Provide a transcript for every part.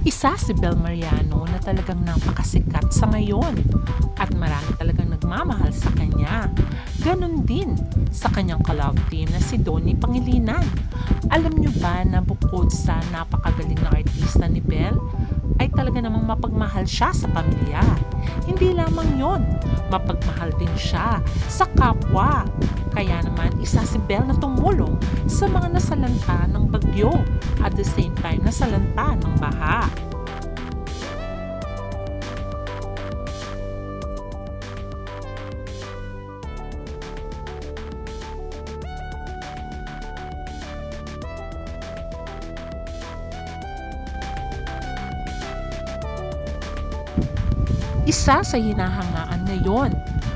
Isa si Bel Mariano na talagang napakasikat sa ngayon at marami talagang nagmamahal sa kanya. Ganon din sa kanyang ka-love team na si Donnie Pangilinan. Alam nyo ba na bukod sa napakagaling na artista ni Bel, ay talaga namang mapagmahal siya sa pamilya. Hindi lamang yon, mapagmahal din siya sa kapwa. Kaya naman isa si Bel na tumulong sa mga nasalanta ng bagyo at the same time nasalanta ng baha. Isa sa hinahangaan ngayon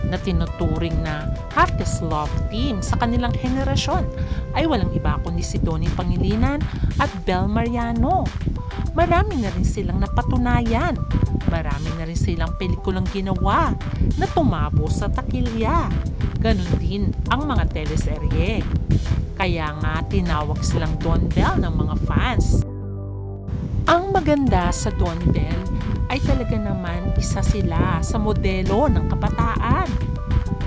na tinuturing na hottest love team sa kanilang henerasyon ay walang iba kundi si Donnie Pangilinan at Bel Mariano. Marami na rin silang napatunayan. Marami na rin silang pelikulang ginawa na tumabo sa takilya. Ganon din ang mga teleserye. Kaya nga tinawag silang Don Bell ng mga fans. Ang maganda sa Don Bell ay talaga naman isa sila sa modelo ng kabataan.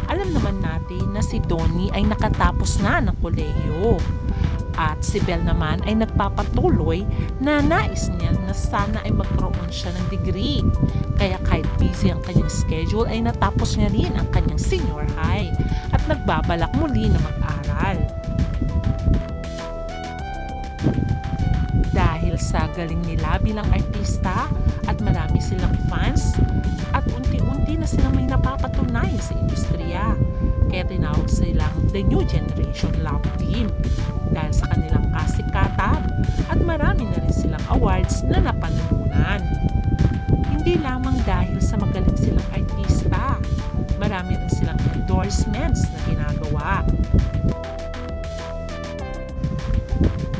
Alam naman natin na si Donnie ay nakatapos na ng kolehiyo at si Bel naman ay nagpapatuloy na nais niya na sana ay magkaroon siya ng degree. Kaya kahit busy ang kanyang schedule ay natapos niya rin ang kanyang senior high at nagbabalak muli na mag-aral. Dahil sa galing nila bilang artista at marami silang fans at unti-unti na silang may napapatunayan sa industriya. Kaya tinawag silang The New Generation Love Team dahil sa kanilang kasikatan at marami na rin silang awards na napanunan. Hindi lamang dahil sa magaling silang artista, marami rin silang endorsements na ginagawa.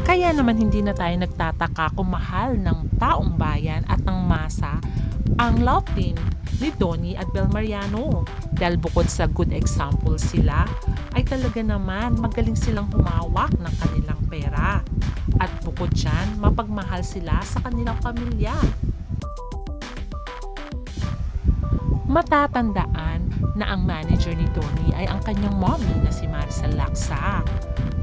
Kaya naman hindi na tayo nagtataka kung mahal ng taong bayan at ng masa ang love team ni Donnie at Bel Mariano. Dahil bukod sa good example sila, ay talaga naman magaling silang humawak ng kanilang pera. At bukod dyan, mapagmahal sila sa kanilang pamilya. Matatandaan na ang manager ni Donnie ay ang kanyang mommy na si Maricel Laksa.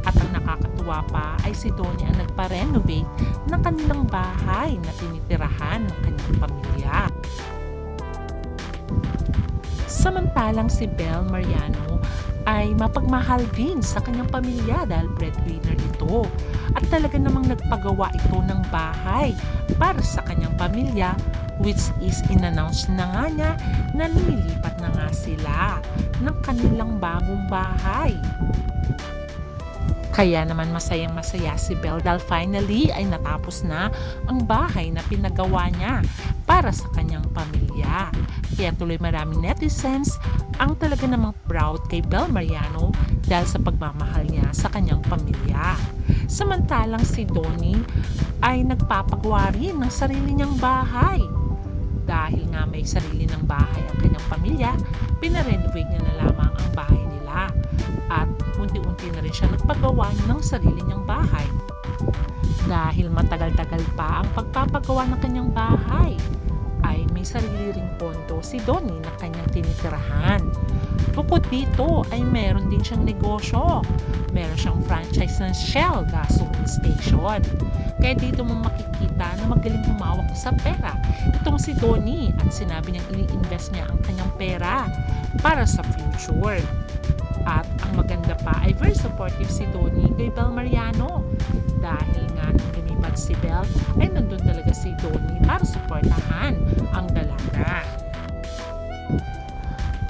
At ang nakakatuwa pa ay si Donnie ang nagpa-renovate ng kanilang bahay na tinitirahan ng kanyang pamilya. Samantalang si Bel Mariano ay mapagmahal din sa kanyang pamilya dahil breadwinner ito at talaga namang nagpagawa ito ng bahay para sa kanyang pamilya, which is in-announce na nga niya na lumilipat na nga sila ng kanilang bagong bahay. Kaya naman masayang-masaya si Bel dahil finally ay natapos na ang bahay na pinagawa niya para sa kanyang pamilya. Kaya tuloy maraming netizens ang talaga namang proud kay Bel Mariano dahil sa pagmamahal niya sa kanyang pamilya. Samantalang si Donnie ay nagpapagawa rin ng sarili niyang bahay. Dahil nga may sarili ng bahay ang kanyang pamilya, pinarenovate niya na lamang ang bahay nila. At unti-unti na rin siya nagpagawa ng sarili niyang bahay. Dahil matagal-tagal pa ang pagpapagawa ng kanyang bahay, ay may sarili ring pondo si Donnie na kanyang tinitirahan. Bukod dito ay meron din siyang negosyo. Meron siyang franchise ng Shell gasoline station. Kaya dito mo makikita na magaling humawak sa pera itong si Donnie at sinabi niyang ini-invest niya ang kanyang pera para sa future. At ang maganda pa ay very supportive si Donnie kay Bel Mariano. Dahil nga nung lumipat si Bel ay nandun talaga si Donnie para supportahan ang dalaga.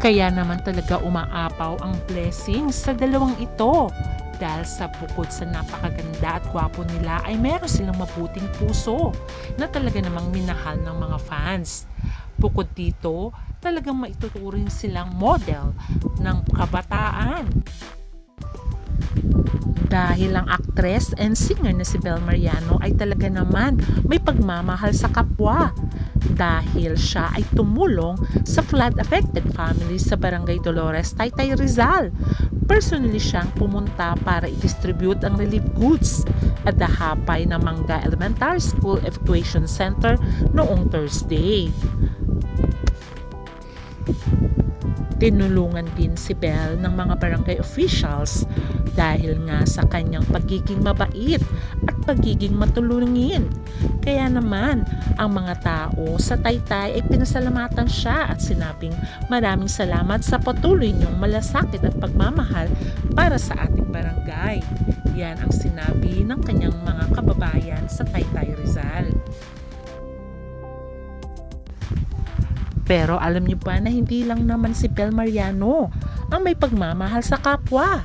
Kaya naman talaga umaapaw ang blessings sa dalawang ito. Dahil sa bukod sa napakaganda at gwapo nila ay meron silang mabuting puso na talaga namang minahal ng mga fans. Bukod dito, talagang maituturing silang model ng kabataan. Dahil ang actress and singer na si Bel Mariano ay talaga naman may pagmamahal sa kapwa. Dahil siya ay tumulong sa flood-affected families sa Barangay Dolores, Taytay, Rizal. Personally siyang pumunta para i-distribute ang relief goods at Dahapay na Mangga Elementary School Evacuation Center noong Thursday. Tinulungan din si Belle ng mga barangay officials dahil nga sa kanyang pagiging mabait at pagiging matulungin. Kaya naman, ang mga tao sa Taytay ay pinasalamatan siya at sinabing maraming salamat sa patuloy niyong malasakit at pagmamahal para sa ating barangay. Yan ang sinabi ng kanyang mga kababayan sa Taytay, Rizal. Pero alam niyo ba na hindi lang naman si Belle Mariano ang may pagmamahal sa kapwa.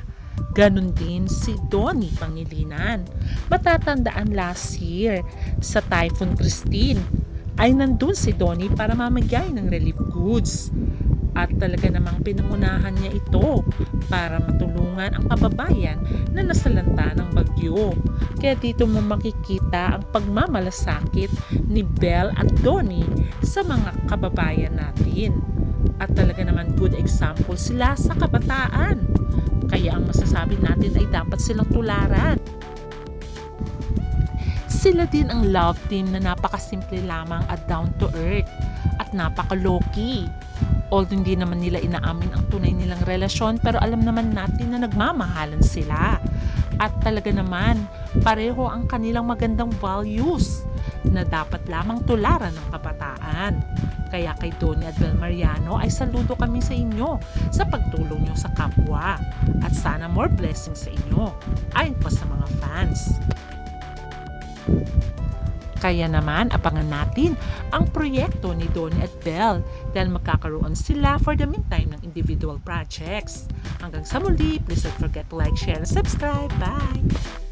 Ganon din si Donnie Pangilinan. Matatandaan last year sa Typhoon Christine ay nandun si Donnie para mamigay ng relief goods. At talaga namang pinangunahan niya ito para matulungan ang kababayan na nasalanta ng bagyo. Kaya dito mo makikita ang pagmamalasakit ni Belle at Donnie sa mga kababayan natin. At talaga naman good example sila sa kabataan. Kaya ang masasabi natin ay dapat silang tularan. Sila din ang love team na napakasimple lamang at down to earth at napaka-low-key. Although hindi naman nila inaamin ang tunay nilang relasyon, pero alam naman natin na nagmamahalan sila. At talaga naman, pareho ang kanilang magandang values na dapat lamang tularan ng kabataan. Kaya kay Donnie at Belle Mariano ay saludo kami sa inyo sa pagtulong nyo sa kapwa. At sana more blessings sa inyo, ayon pa sa mga fans. Kaya naman, abangan natin ang proyekto ni Donnie at Belle dahil magkakaroon sila for the meantime ng individual projects. Hanggang sa muli, please don't forget to like, share, and subscribe. Bye!